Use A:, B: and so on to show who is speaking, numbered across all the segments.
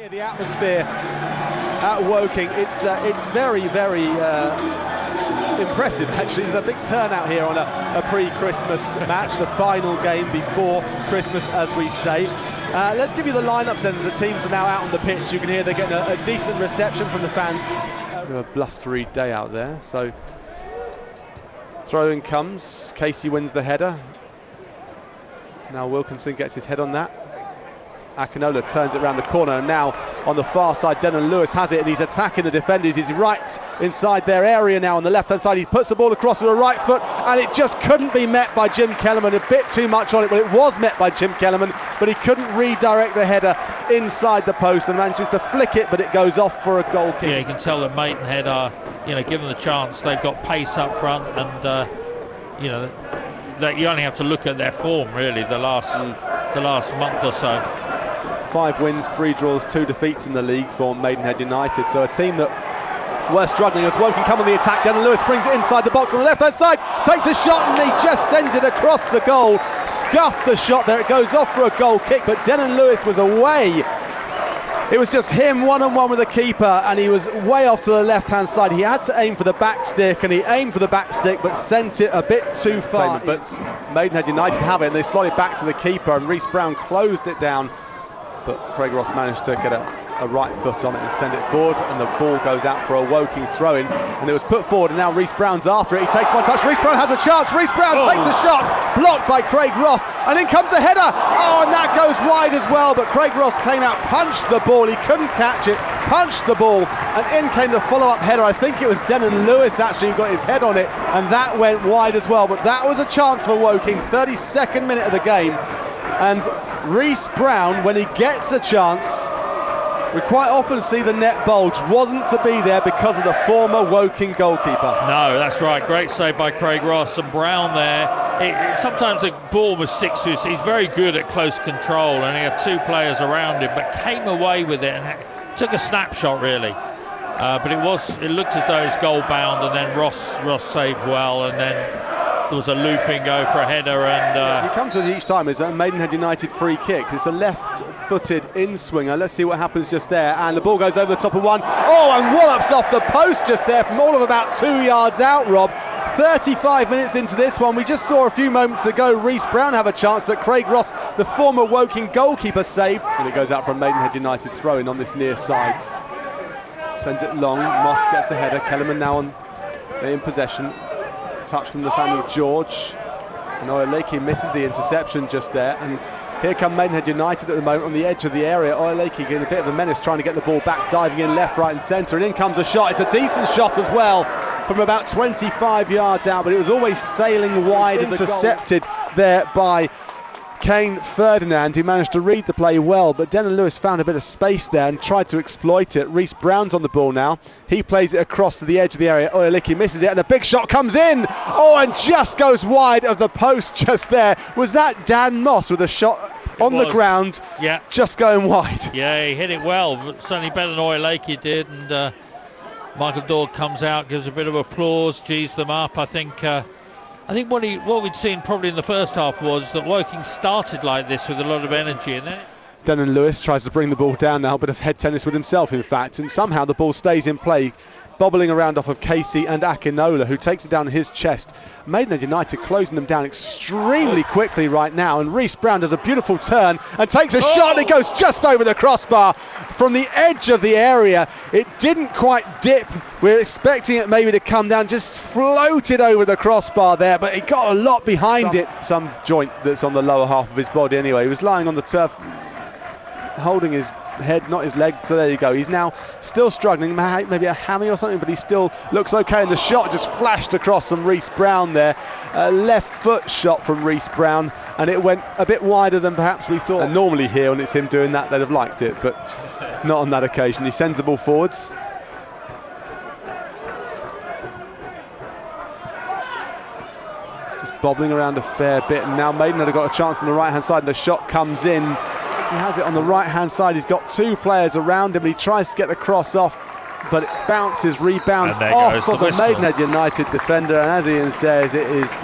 A: here, the atmosphere at Woking, it's very impressive actually. There's a big turnout here on a pre-Christmas match, the final game before Christmas, as we say. Let's give you the lineups then. The teams are now out on the pitch. You can hear they're getting a decent reception from the fans. A blustery day out there, so throw-in comes. Casey wins the header. Now Wilkinson gets his head on that. Akinola turns it around the corner, and now on the far side Denon Lewis has it, and he's attacking the defenders. He's right inside their area now on the left hand side. He puts the ball across with a right foot, and it just couldn't be met by Jim Kellerman. A bit too much on it, but it was met by Jim Kellerman, but he couldn't redirect the header inside the post and manages to flick it, but it goes off for a goal kick.
B: Yeah, you can tell that Maidenhead are, given the chance, they've got pace up front, and that you only have to look at their form really the last month or so.
A: 5 wins, 3 draws, 2 defeats in the league for Maidenhead United. So a team that were struggling as Woking come on the attack. Denon Lewis brings it inside the box on the left hand side, takes a shot, and he just sends it across the goal. Scuffed the shot there, it goes off for a goal kick, but Denon Lewis was away. It was just him one-on-one with the keeper, and he was way off to the left-hand side. He had to aim for the back stick, and he aimed for the back stick, but sent it a bit too far. But Maidenhead United have it, and they slot it back to the keeper, and Reece Brown closed it down. But Craig Ross managed to get a right foot on it and send it forward, and the ball goes out for a Woking throw-in, and it was put forward, and now Reece Brown's after it. He takes one touch. Reece Brown has a chance. Reece Brown takes the shot, blocked by Craig Ross, and in comes the header. And that goes wide as well, but Craig Ross came out, punched the ball. He couldn't catch it, punched the ball, and in came the follow-up header. I think it was Denon Lewis actually who got his head on it, and that went wide as well. But that was a chance for Woking, 32nd minute of the game, and Reece Brown, when he gets a chance, we quite often see the net bulge, wasn't to be there because of the former Woking goalkeeper.
B: No, that's right. Great save by Craig Ross, and Brown there. Sometimes the ball sticks to him. He's very good at close control, and he had 2 players around him, but came away with it and took a snapshot really. But it looked as though it was goal bound, and then Ross saved well, and then there was a looping go for a header, and
A: he comes with it each time. It's a Maidenhead United free kick. It's a left-footed in-swinger. Let's see what happens just there, and the ball goes over the top of one. And wallops off the post just there from all of about 2 yards out, Rob. 35 minutes into this one. We just saw a few moments ago Reece Brown have a chance that Craig Ross, the former Woking goalkeeper, saved, and it goes out for a Maidenhead United throw-in on this near side. Sends it long. Moss gets the header. Kellerman now in possession. Touch from Nathaniel George, and Oyeleke misses the interception just there, and here come Maidenhead United at the moment on the edge of the area. Oyeleke getting a bit of a menace, trying to get the ball back, diving in left, right and centre, and in comes a shot. It's a decent shot as well from about 25 yards out, but it was always sailing wide, intercepted there by Kane Ferdinand, who managed to read the play well, but Denon Lewis found a bit of space there and tried to exploit it. Reece Brown's on the ball now. He plays it across to the edge of the area. Oyeleke misses it, and a big shot comes in. And just goes wide of the post just there. Was that Dan Moss with a shot on the ground?
B: Yeah.
A: Just going wide.
B: Yeah, he hit it well, but certainly better than Oyeleke did, and Michael Dawg comes out, gives a bit of applause, G's them up. I think what we'd seen probably in the first half was that Woking started like this with a lot of energy, and then
A: Denon Lewis tries to bring the ball down now, a bit of head tennis with himself in fact, and somehow the ball stays in play, bobbling around off of Casey and Akinola, who takes it down his chest. Maidenhead United closing them down extremely quickly right now, and Reece Brown does a beautiful turn and takes a shot, and it goes just over the crossbar from the edge of the area. It didn't quite dip. We're expecting it maybe to come down, just floated over the crossbar there, but it got a lot behind it. Some joint that's on the lower half of his body anyway. He was lying on the turf holding his head, not his leg, so there you go. He's now still struggling, maybe a hammy or something, but he still looks okay, and the shot just flashed across from Reece Brown there. A left foot shot from Reece Brown, and it went a bit wider than perhaps we thought. And normally here, when it's him doing that, they'd have liked it, but not on that occasion. He sends the ball forwards. It's just bobbling around a fair bit, and now Maidenhead have got a chance on the right hand side, and the shot comes in. He has it on the right hand side. He's got 2 players around him, and he tries to get the cross off, but it rebounds off of the Maidenhead United defender, and as Ian says, it is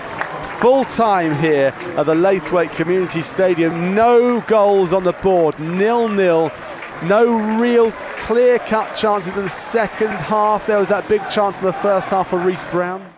A: full time here at the Laithwaite Community Stadium. No goals on the board, 0-0. No real clear-cut chances in the second half. There was that big chance in the first half for Reece Brown.